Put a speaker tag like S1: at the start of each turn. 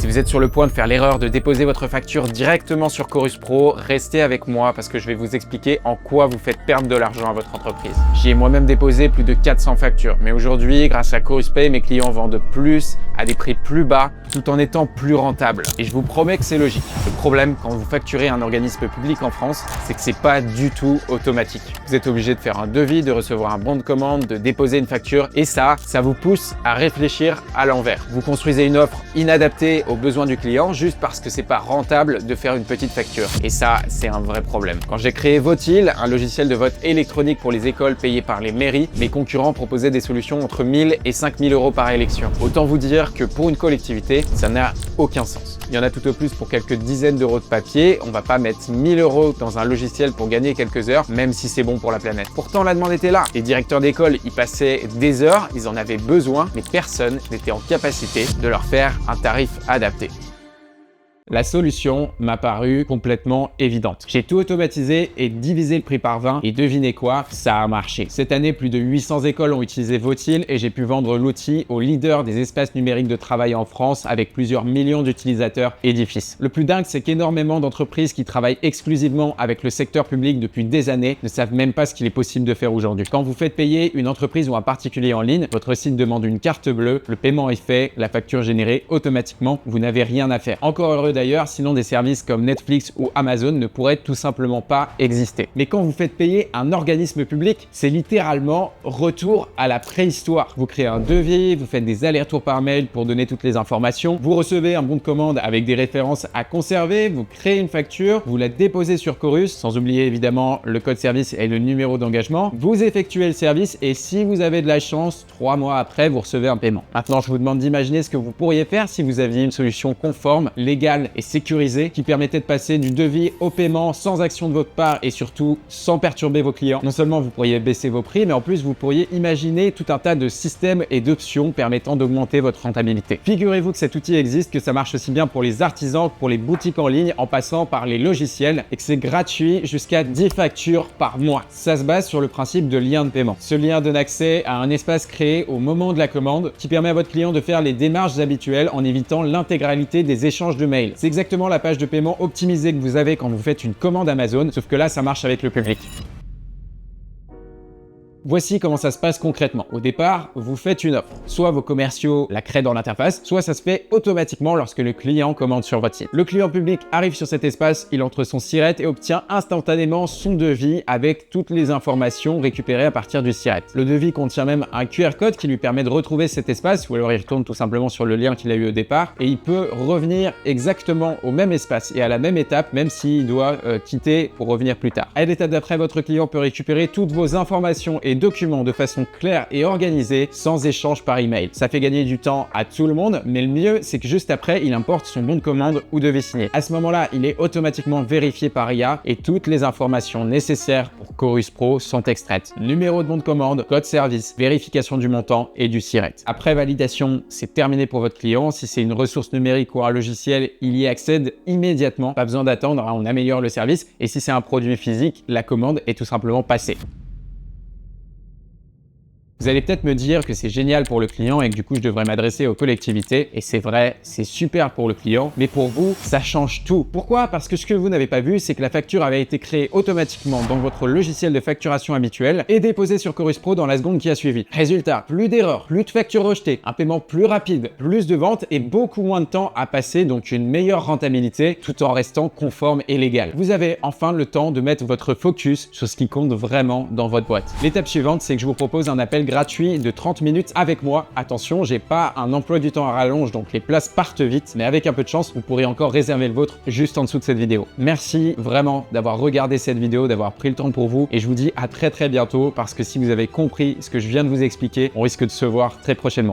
S1: Si vous êtes sur le point de faire l'erreur de déposer votre facture directement sur Chorus Pro, restez avec moi parce que je vais vous expliquer en quoi vous faites perdre de l'argent à votre entreprise. J'y ai moi-même déposé plus de 400 factures, mais aujourd'hui, grâce à Chorus Pay, mes clients vendent plus à des prix plus bas tout en étant plus rentables. Et je vous promets que c'est logique. Le problème, quand vous facturez un organisme public en France, c'est que c'est pas du tout automatique. Vous êtes obligé de faire un devis, de recevoir un bon de commande, de déposer une facture et ça vous pousse à réfléchir à l'envers. Vous construisez une offre inadaptée aux besoins du client juste parce que c'est pas rentable de faire une petite facture. Et ça, c'est un vrai problème. Quand j'ai créé Votil, un logiciel de vote électronique pour les écoles payées par les mairies, mes concurrents proposaient des solutions entre 1000 et 5000 euros par élection. Autant vous dire que pour une collectivité, ça n'a aucun sens. Il y en a tout au plus pour quelques dizaines d'euros de papier. On va pas mettre 1000 euros dans un logiciel pour gagner quelques heures, même si c'est bon pour la planète. Pourtant, la demande était là. Les directeurs d'école y passaient des heures, ils en avaient besoin, mais personne n'était en capacité de leur faire un tarif adapté. La solution m'a paru complètement évidente. J'ai tout automatisé et divisé le prix par 20 et devinez quoi, ça a marché. Cette année, plus de 800 écoles ont utilisé Votil et j'ai pu vendre l'outil au leader des espaces numériques de travail en France avec plusieurs millions d'utilisateurs Edifice. Le plus dingue, c'est qu'énormément d'entreprises qui travaillent exclusivement avec le secteur public depuis des années ne savent même pas ce qu'il est possible de faire aujourd'hui. Quand vous faites payer une entreprise ou un particulier en ligne, votre site demande une carte bleue, le paiement est fait, la facture générée automatiquement, vous n'avez rien à faire. Encore heureux d'ailleurs, sinon des services comme Netflix ou Amazon ne pourraient tout simplement pas exister. Mais quand vous faites payer un organisme public, c'est littéralement retour à la préhistoire. Vous créez un devis, vous faites des allers-retours par mail pour donner toutes les informations, vous recevez un bon de commande avec des références à conserver, vous créez une facture, vous la déposez sur Chorus, sans oublier évidemment le code service et le numéro d'engagement, vous effectuez le service et si vous avez de la chance, 3 mois après, vous recevez un paiement. Maintenant, je vous demande d'imaginer ce que vous pourriez faire si vous aviez une solution conforme, légale et sécurisée qui permettait de passer du devis au paiement sans action de votre part et surtout sans perturber vos clients. Non seulement vous pourriez baisser vos prix, mais en plus vous pourriez imaginer tout un tas de systèmes et d'options permettant d'augmenter votre rentabilité. Figurez-vous que cet outil existe, que ça marche aussi bien pour les artisans que pour les boutiques en ligne en passant par les logiciels et que c'est gratuit jusqu'à 10 factures par mois. Ça se base sur le principe de lien de paiement. Ce lien donne accès à un espace créé au moment de la commande qui permet à votre client de faire les démarches habituelles en évitant l'intégralité des échanges de mails. C'est exactement la page de paiement optimisée que vous avez quand vous faites une commande Amazon, sauf que là, ça marche avec le public. Voici comment ça se passe concrètement. Au départ, vous faites une offre. Soit vos commerciaux la créent dans l'interface, soit ça se fait automatiquement lorsque le client commande sur votre site. Le client public arrive sur cet espace, il entre son SIRET et obtient instantanément son devis avec toutes les informations récupérées à partir du SIRET. Le devis contient même un QR code qui lui permet de retrouver cet espace ou alors il retourne tout simplement sur le lien qu'il a eu au départ et il peut revenir exactement au même espace et à la même étape même s'il doit quitter pour revenir plus tard. À l'étape d'après, votre client peut récupérer toutes vos informations et documents de façon claire et organisée sans échange par email. Ça fait gagner du temps à tout le monde, mais le mieux c'est que juste après il importe son bon de commande ou devis signé. À ce moment-là, il est automatiquement vérifié par IA et toutes les informations nécessaires pour Chorus Pro sont extraites. Numéro de bon de commande, code service, vérification du montant et du SIRET. Après validation, c'est terminé pour votre client. Si c'est une ressource numérique ou un logiciel, il y accède immédiatement. Pas besoin d'attendre, on améliore le service. Et si c'est un produit physique, la commande est tout simplement passée. Vous allez peut-être me dire que c'est génial pour le client et que du coup je devrais m'adresser aux collectivités et c'est vrai, c'est super pour le client, mais pour vous, ça change tout. Pourquoi? Parce que ce que vous n'avez pas vu, c'est que la facture avait été créée automatiquement dans votre logiciel de facturation habituel et déposée sur Chorus Pro dans la seconde qui a suivi. Résultat, plus d'erreurs, plus de factures rejetées, un paiement plus rapide, plus de ventes et beaucoup moins de temps à passer, donc une meilleure rentabilité tout en restant conforme et légal. Vous avez enfin le temps de mettre votre focus sur ce qui compte vraiment dans votre boîte. L'étape suivante, c'est que je vous propose un appel gratuit de 30 minutes avec moi. Attention, j'ai pas un emploi du temps à rallonge, donc les places partent vite, mais avec un peu de chance, vous pourrez encore réserver le vôtre juste en dessous de cette vidéo. Merci vraiment d'avoir regardé cette vidéo, d'avoir pris le temps pour vous, et je vous dis à très bientôt, parce que si vous avez compris ce que je viens de vous expliquer, on risque de se voir très prochainement.